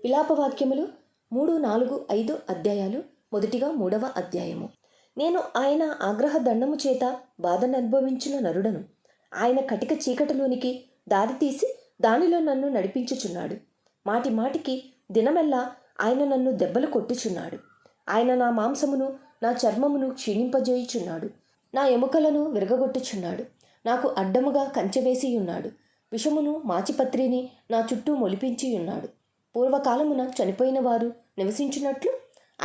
విలాపవాక్యములు 3, 4, 5 అధ్యాయాలు. మొదటిగా 3వ అధ్యాయము. నేను ఆయన ఆగ్రహ దండము చేత బాధననుభవించిన నరుడను. ఆయన కటిక చీకటిలోనికి దారితీసి దానిలో నన్ను నడిపించుచున్నాడు. మాటి మాటికి దినమెల్లా ఆయన నన్ను దెబ్బలు కొట్టుచున్నాడు. ఆయన నా మాంసమును నా చర్మమును క్షీణింపజేయుచున్నాడు. నా ఎముకలను విరగగొట్టుచున్నాడు. నాకు అడ్డముగా కంచెవేసి ఉన్నాడు. విషమును మాచిపత్రిని నా చుట్టూ మొలిపించి ఉన్నాడు. పూర్వకాలమున చనిపోయిన వారు నివసించినట్లు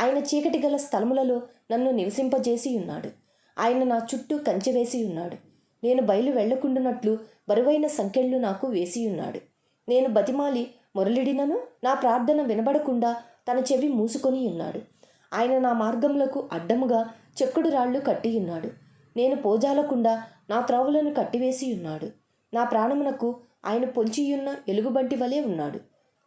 ఆయన చీకటి గల స్థలములలో నన్ను నివసింపజేసి ఉన్నాడు. ఆయన నా చుట్టూ కంచెవేసి ఉన్నాడు. నేను బయలు వెళ్లకుండునట్లు బరువైన సంకెళ్ళు నాకు వేసి ఉన్నాడు. నేను బతిమాలి మొరలిడినను నా ప్రార్థన వినబడకుండా తన చెవి మూసుకొని ఉన్నాడు. ఆయన నా మార్గములకు అడ్డముగా చెక్కుడు రాళ్లు కట్టియున్నాడు. నేను పోజాలకుండా నా త్రోవలను కట్టివేసి ఉన్నాడు. నా ప్రాణమునకు ఆయన పొంచియున్న ఎలుగుబంటి వలె ఉన్నాడు.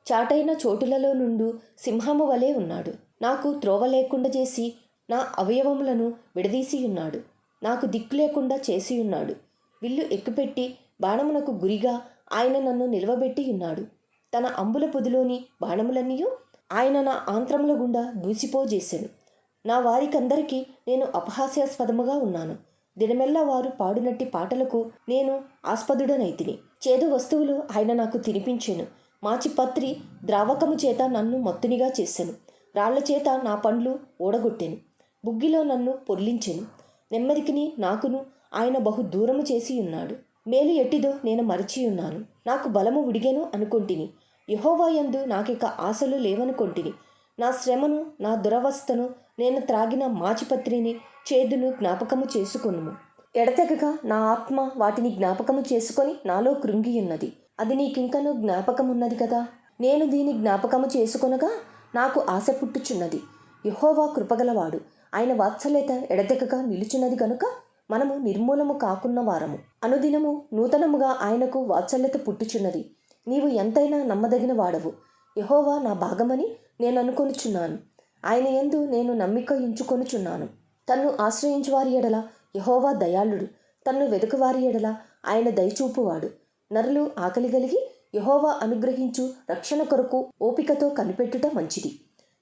చాటైన చోటులలో నుండు సింహము వలె ఉన్నాడు. నాకు త్రోవ లేకుండా చేసి నా అవయవములను విడదీసి ఉన్నాడు. నాకు దిక్కు లేకుండా చేసి ఉన్నాడు. విల్లు ఎక్కుపెట్టి బాణమునకు గురిగా ఆయన నన్ను నిలవబెట్టి ఉన్నాడు. తన అంబుల పొదిలోని బాణములన్నీయూ ఆయన నా ఆంత్రముల గుండా దూసిపోజేసెను. నా వారికందరికీ నేను అపహాస్యాస్పదముగా ఉన్నాను. దినమెల్లా వారు పాడునట్టి పాటలకు నేను ఆస్పదుడనైతిని. చేదు వస్తువులు ఆయన నాకు తినిపించెను. మాచిపత్రి ద్రావకము చేత నన్ను మత్తునిగా చేసెను. రాళ్ల చేత నా పండ్లు ఓడగొట్టెను. బుగ్గిలో నన్ను పొర్లించెను. నెమ్మదికిని నాకును ఆయన బహు దూరము చేసి ఉన్నాడు. మేలు ఎట్టిదో నేను మరచి ఉన్నాను. నాకు బలము ఉడిగెను అనుకొంటిని. యెహోవా యందు నాకిక ఆశలు లేవనుకొంటిని. నా శ్రమను నా దురవస్థను నేను త్రాగిన మాచిపత్రిని చేదును జ్ఞాపకము చేసుకొనుము. ఎడతెగక నా ఆత్మ వాటిని జ్ఞాపకము చేసుకొని నాలో కృంగియున్నది. అది నీకింకను జ్ఞాపకమున్నది కదా. నేను దీని జ్ఞాపకము చేసుకొనగా నాకు ఆశ పుట్టుచున్నది. యెహోవా కృపగలవాడు. ఆయన వాత్సల్యత ఎడతెగక నిలుచున్నది గనుక మనము నిర్మూలము కాకున్న వారము. అనుదినము నూతనముగా ఆయనకు వాత్సల్యత పుట్టుచున్నది. నీవు ఎంతైనా నమ్మదగిన వాడవు. యెహోవా నా భాగమని నేను అనుకొనుచున్నాను. ఆయన యందు నేను నమ్మిక ఉంచుకొనుచున్నాను. తన్ను ఆశ్రయించు వారి ఎడల యెహోవా దయాళుడు. తన్ను వెదుకువారి ఎడల ఆయన దయచూపువాడు. నరులు ఆకలి కలిగి యెహోవా అనుగ్రహించు రక్షణ కొరకు ఓపికతో కనిపెట్టుట మంచిది.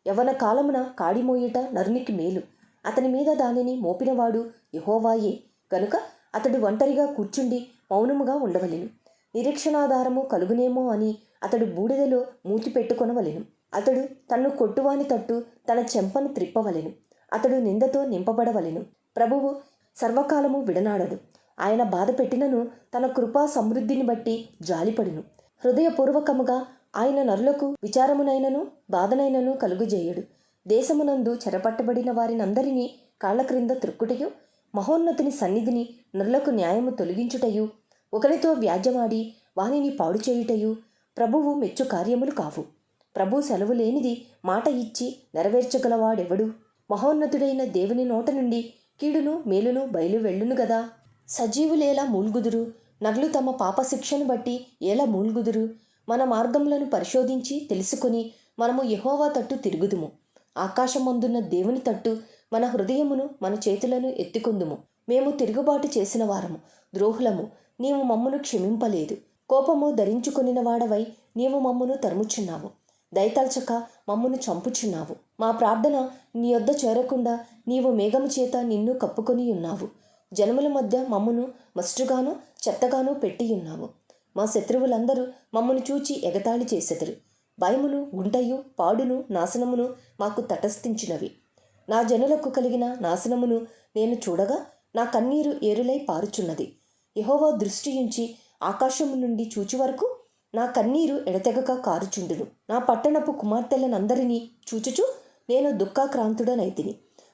యవ్వన కాలమున కాడిమోయుట నరునికి మేలు. అతని మీద దానిని మోపినవాడు యెహోవాయే గనుక అతడు ఒంటరిగా కూర్చుండి మౌనముగా ఉండవలెను. నిరీక్షణాధారము కలుగునేమో అని అతడు బూడిదలో మూతి పెట్టుకొనవలెను. అతడు తన్ను కొట్టువాని తట్టు తన చెంపను త్రిప్పవలెను. అతడు నిందతో నింపబడవలెను. ప్రభువు సర్వకాలము విడనాడడు. ఆయన బాధ పెట్టినను తన కృపా సమృద్ధిని బట్టి జాలిపడును. హృదయపూర్వకముగా ఆయన నరులకు విచారమునైనను బాధనైనను కలుగుజేయడు. దేశమునందు చెరపట్టబడిన వారినందరినీ కాళ్ల క్రింద త్రొక్కుటయు, మహోన్నతుని సన్నిధిని నరులకు న్యాయము తొలగించుటయు, ఒకరితో వ్యాజ్యమాడి వానిని పాడు చేయుటయు ప్రభువు మెచ్చు కార్యములు కావు. ప్రభు సెలవు లేనిది మాట ఇచ్చి నెరవేర్చగలవాడెవడు? మహోన్నతుడైన దేవుని నోట నుండి కీడును మేలును బయలు వెళ్ళును గదా. సజీవులేలా మూల్గుదురు? నరులు తమ పాపశిక్షను బట్టి ఎలా మూల్గుదురు? మన మార్గములను పరిశోధించి తెలుసుకొని మనము యెహోవా తట్టు తిరుగుదుము. ఆకాశమందున్న దేవుని తట్టు మన హృదయమును మన చేతులను ఎత్తుకొందుము. మేము తిరుగుబాటు చేసిన వారము, ద్రోహులము. నీవు మమ్మును క్షమింపలేదు. కోపము ధరించుకొనిన వాడవై నీవు మమ్మును తరుముచున్నావు. దయతల్చక మమ్మును చంపుచున్నావు. మా ప్రార్థన నీ యొద్ద చేరకుండా నీవు మేఘము చేత నిన్ను కప్పుకొని ఉన్నావు. జనముల మధ్య మమ్మును మస్టుగాను చెత్తగాను పెట్టియున్నావు. మా శత్రువులందరూ మమ్మను చూచి ఎగతాళి చేసెదరు. భయమును గుంటయు పాడును నాశనమును మాకు తటస్థించినవి. నా జనులకు కలిగిన నాశనమును నేను చూడగా నా కన్నీరు ఏరులై పారుచున్నది. యెహోవా దృష్టియుంచి ఆకాశము నుండి చూచి వరకు నా కన్నీరు ఎడతెగక కారుచుండును. నా పట్టణపు కుమార్తెలనందరినీ చూచుచు నేను దుఃఖాక్రాంతుడనైతిని.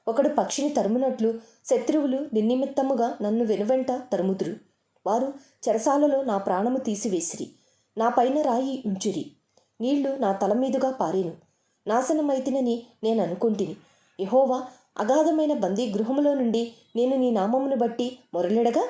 ఒకడు పక్షిని తరుమునట్లు శత్రువులు నిర్నిమిత్తముగా నన్ను వెనువెంట తరుముదురు. వారు చెరసాలలో నా ప్రాణము తీసివేసిరి. నా పైన రాయి ఉంచిరి. నీళ్లు నా తల మీదుగా పారేను. నాశనమైతినని నేను అనుకుంటిని. యెహోవా, అగాధమైన బందీ గృహములో నుండి నేను నీ నామమును బట్టి మొరలిడగా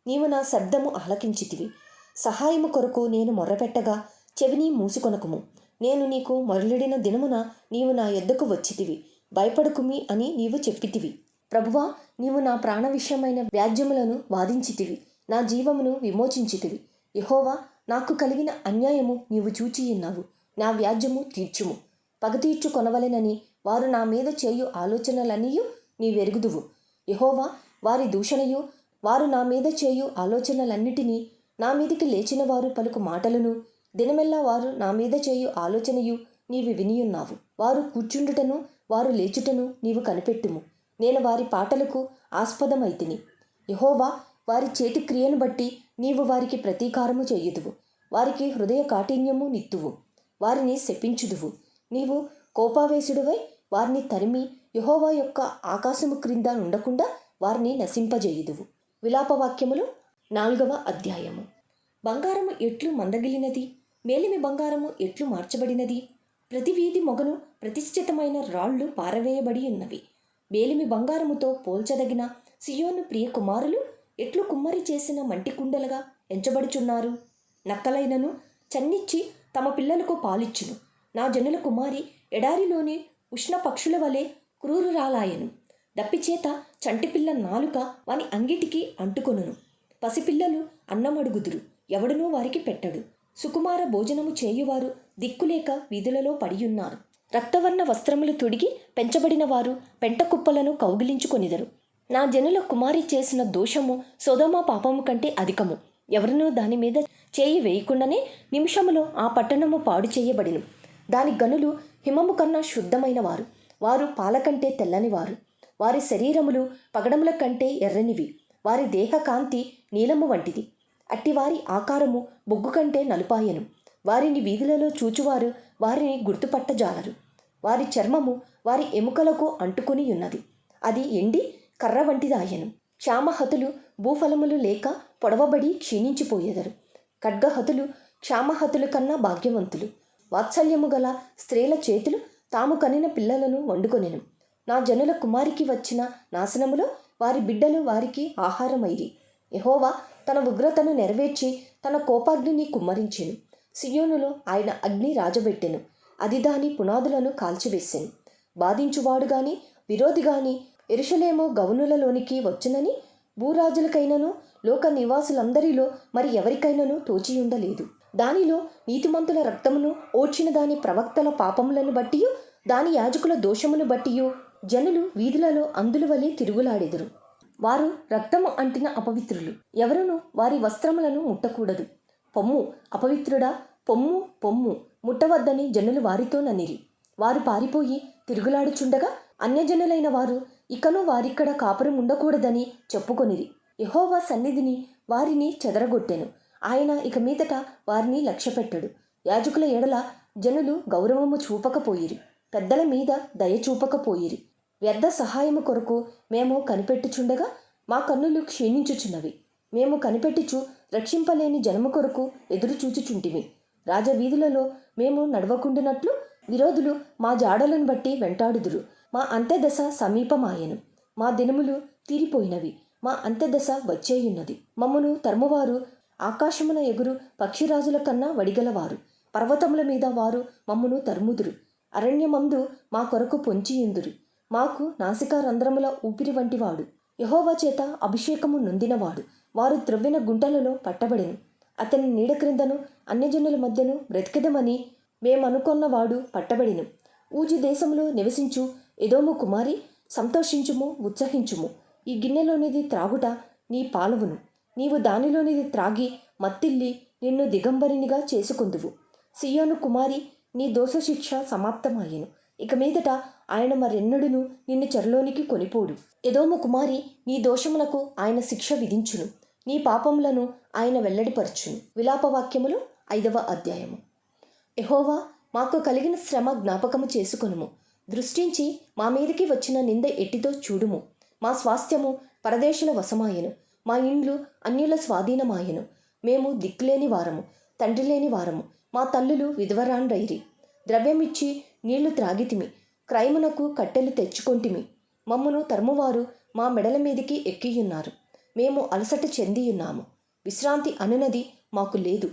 నీవు నా శబ్దము ఆలకించితివి. సహాయము కొరకు నేను మొర్రపెట్టగా చెవిని మూసుకొనకుము. నేను నీకు మొరలిడిన దినమున నీవు నా యొద్దకు వచ్చితివి. భయపడకుమి అని నీవు చెప్పితివి. ప్రభువా, నీవు నా ప్రాణ విషయమైన వ్యాజ్యములను వాదించితివి. నా జీవమును విమోచించితివి. యెహోవా, నాకు కలిగిన అన్యాయము నీవు చూచియున్నావు. నా వ్యాజ్యము తీర్చుము. పగతీర్చుకొనవలెనని వారు నా మీద చేయు ఆలోచనలన్నీయు నీవెరుగుదువు. యెహోవా వారి దూషణయు వారు నా మీద చేయు ఆలోచనలన్నిటినీ, నా మీదికి లేచిన వారు పలుకు మాటలను దినమెల్లా వారు నా మీద చేయు ఆలోచనయు నీవు వినియున్నావు. వారు కూర్చుండుటను వారు లేచుటను నీవు కనిపెట్టుము. నేను వారి పాటలకు ఆస్పదమైతిని. యెహోవా వారి చేతి క్రియను బట్టి నీవు వారికి ప్రతీకారము చేయుదువు. వారికి హృదయ కాఠిన్యము నిత్తువు. వారిని శపించుదువు. నీవు కోపావేశుడివై వారిని తరిమి యెహోవా యొక్క ఆకాశము క్రింద ఉండకుండా వారిని నశింపజేయుదువు. విలాపవాక్యములు 4వ అధ్యాయము. బంగారము ఎట్లు మందగిలినది, మేలిమి బంగారము ఎట్లు మార్చబడినది. ప్రతి వీధి మొగను ప్రతిష్ఠితమైన రాళ్ళు పారవేయబడి ఉన్నవి. మేలిమి బంగారముతో పోల్చదగిన సియోను ప్రియ కుమారులు ఎట్లు కుమ్మరి చేసిన మంటి కుండలుగా ఎంచబడుచున్నారు. నక్కలైనను చన్నిచ్చి తమ పిల్లలకు పాలిచ్చును. నా జనుల కుమారి ఎడారిలోని ఉష్ణ పక్షుల వలె క్రూరురాలాయను. దప్పిచేత చంటిపిల్ల నాలుక వాని అంగిటికి అంటుకొనును. పసిపిల్లలు అన్నమడుగుదురు, ఎవడునూ వారికి పెట్టడు. సుకుమార భోజనము చేయువారు దిక్కులేక వీధులలో పడియున్నారు. రక్తవర్ణ వస్త్రములు తొడిగి పెంచబడిన వారు పెంట కుప్పలను కౌగిలించుకొనిదరు. నా జనుల కుమారి చేసిన దోషము సొదొమ పాపము కంటే అధికము. ఎవరునూ దాని మీద చేయి వేయకుండానే నిమిషములో ఆ పట్టణము పాడు చేయబడిను. దాని గనులు హిమము కన్నా శుద్ధమైన వారు. వారు పాల కంటే తెల్లనివారు. వారి శరీరములు పగడముల కంటే ఎర్రనివి. వారి దేహ కాంతి నీలము వంటిది. అట్టివారి ఆకారము బొగ్గు కంటే నలుపాయను. వారిని వీధులలో చూచువారు వారిని గుర్తుపట్టజాలరు. వారి చర్మము వారి ఎముకలకు అంటుకుని ఉన్నది. అది ఎండి కర్ర వంటిదాయను. క్షామహతులు భూఫలములు లేక పొడవబడి క్షీణించిపోయేదరు. ఖడ్గహతులు క్షామహతుల కన్నా భాగ్యవంతులు. వాత్సల్యము గల స్త్రీల చేతులు తాము కనిన పిల్లలను వండుకొనెను. నా జనుల కుమారికి వచ్చిన నాశనములో వారి బిడ్డలు వారికి ఆహారమైరి. యెహోవా తన ఉగ్రతను నెరవేర్చి తన కోపాగ్నిని కుమ్మరించెను. సియోనులో ఆయన అగ్ని రాజబెట్టెను. అది దాని పునాదులను కాల్చివేసెను. బాధించువాడు గాని విరోధి గాని యెరూషలేము గవనులలోనికి వచ్చునని భూరాజులకైనను లోక నివాసులందరిలో మరి ఎవరికైనను తోచియుండలేదు. దానిలో నీతిమంతుల రక్తమును ఓడ్చిన దాని ప్రవక్తల పాపములను బట్టియు దాని యాజకుల దోషమును బట్టియు జనులు వీధులలో అందుల వలె తిరుగులాడెదరు. వారు రక్తము అంటిన అపవిత్రులు. ఎవరును వారి వస్త్రములను ముట్టకూడదు. పొమ్ము అపవిత్రుడా, పొమ్ము పొమ్ము, ముట్టవద్దని జనులు వారితో ననిరి. వారు పారిపోయి తిరుగులాడుచుండగా అన్యజనులైన వారు ఇకను వారిక్కడ కాపురం ఉండకూడదని చెప్పుకొనిరి. యెహోవా సన్నిధిని వారిని చెదరగొట్టెను. ఆయన ఇక మీదట వారిని లక్ష్యపెట్టడు. యాజకుల ఎడల జనులు గౌరవము చూపకపోయిరి. పెద్దల మీద దయ చూపకపోయిరి. వ్యర్థ సహాయము కొరకు మేము కనిపెట్టుచుండగా మా కన్నులు క్షీణించుచున్నవి. మేము కనిపెట్టుచు రక్షింపలేని జనము కొరకు ఎదురు చూచుచుంటిమి. రాజవీధులలో మేము నడవకుండునట్లు విరోధులు మా జాడలను బట్టి వెంటాడుదురు. మా అంత్యదశ సమీపమాయెను. మా దినములు తీరిపోయినవి. మా అంత్యదశ వచ్చేయున్నది. మమ్మను తరుమువారు ఆకాశమున ఎగురు పక్షిరాజుల కన్నా వడిగలవారు. పర్వతముల మీద వారు మమ్మను తరుముదురు. అరణ్యమందు మా కొరకు పొంచియుందురు. మాకు నాసికా రంధ్రముల ఊపిరి వంటివాడు. యెహోవా చేత అభిషేకము నొందినవాడు. వారు త్రవ్విన గుంటలలో పట్టబడెను. అతని నీడ క్రిందను అన్యజనుల మధ్యను బ్రతికెదమని మేమనుకొన్నవాడు పట్టబడెను. ఊజి దేశంలో నివసించు ఎదోము కుమారి, సంతోషించుము, ఉత్సహించుము. ఈ గిన్నెలోనిది త్రాగుట నీ పాలవును. నీవు దానిలోనిది త్రాగి మత్తిల్లి నిన్ను దిగంబరినిగా చేసుకొందువు. సియోను కుమారి, నీ దోషశిక్ష సమాప్తమాయెను. ఇక మీదట ఆయన మరెన్నడును నిన్ను చెరలోనికి కొనిపోడు. ఎదోము కుమారి, నీ దోషములకు ఆయన శిక్ష విధించును. నీ పాపములను ఆయన వెల్లడిపరచును. విలాపవాక్యములు 5వ అధ్యాయము. యెహోవా మాకు కలిగిన శ్రమ జ్ఞాపకము చేసుకొనుము. దృష్టించి మా మీదికి వచ్చిన నింద ఎట్టితో చూడుము. మా స్వాస్థ్యము పరదేశుల వశమాయెను. మా ఇండ్లు అన్యుల స్వాధీనమాయెను. మేము దిక్కులేని వారము, తండ్రి లేని వారము. మా తల్లులు విధవరాండ్రైరి. ద్రవ్యమిచ్చి నీళ్లు త్రాగితిమి. క్రయమునకు కట్టెలు తెచ్చుకొంటిమి. మమ్మును తరుమువారు మా మెడల మీదికి ఎక్కియున్నారు. మేము అలసట చెందియున్నాము. విశ్రాంతి అనునది మాకు లేదు.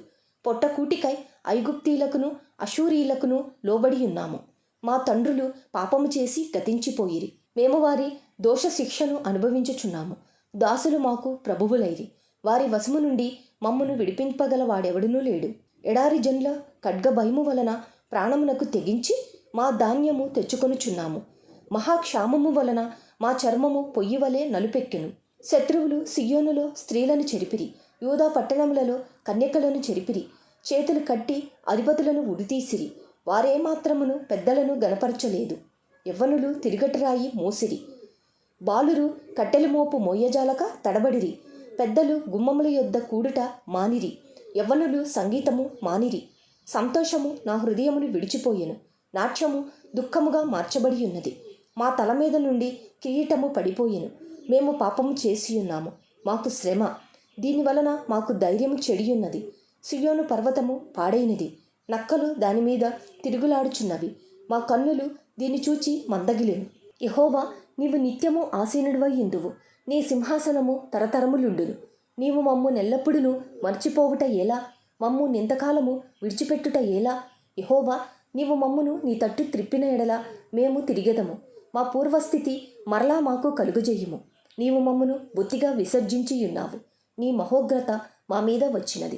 పొట్టకూటికై ఐగుప్తీలకును అషూరీలకును లోబడి ఉన్నాము. మా తండ్రులు పాపము చేసి గతించిపోయిరి. మేము వారి దోష శిక్షను అనుభవించుచున్నాము. దాసులు మాకు ప్రభువులైరి. వారి వశము నుండి మమ్మను విడిపింపగల వాడెవడునూ లేడు. ఎడారి జనుల ఖడ్గ భయము వలన ప్రాణమునకు తెగించి మా ధాన్యము తెచ్చుకొనుచున్నాము. మహాక్షామము వలన మా చర్మము పొయ్యి వలె నలుపెక్కెను. శత్రువులు సియోనులో స్త్రీలను చెరిపిరి, యూదా పట్టణములలో కన్యకలను చెరిపిరి. చేతులు కట్టి అధిపతులను ఉరితీసిరి. వారేమాత్రమును పెద్దలను గనపరచలేదు. యవ్వనులు తిరుగటిరాయి మోసిరి. బాలురు కట్టెల మోపు మోయజాలక తడబడిరి. పెద్దలు గుమ్మముల యొద్ద కూడుట మానిరి. యవ్వనులు సంగీతము మానిరి. సంతోషము నా హృదయమును విడిచిపోయెను. నాట్యము దుఃఖముగా మార్చబడి ఉన్నది. మా తల మీద నుండి కిరీటము పడిపోయెను. మేము పాపము చేసియున్నాము, మాకు శ్రమ, దీనివలన మాకు ధైర్యము చెడియున్నది. సియోను పర్వతము పాడైనది, నక్కలు దానిమీద తిరుగులాడుచున్నవి. మా కన్నులు దీన్ని చూచి మందగిలెను. యెహోవా, నీవు నిత్యము ఆసీనుడివై ఇందువు. నీ సింహాసనము తరతరములుండును. నీవు మమ్ము నెల్లప్పుడును మర్చిపోవుట ఎలా? మమ్ము నింతకాలము విడిచిపెట్టుట ఎలా? యెహోవా, నీవు మమ్మును నీ తట్టు త్రిప్పిన ఎడల మేము తిరిగెదము. మా పూర్వస్థితి మరలా మాకు కలుగజేయుము. నీవు మమ్మును బొత్తిగా విసర్జించియున్నావు. నీ మహోగ్రత మా మీద వచ్చినది.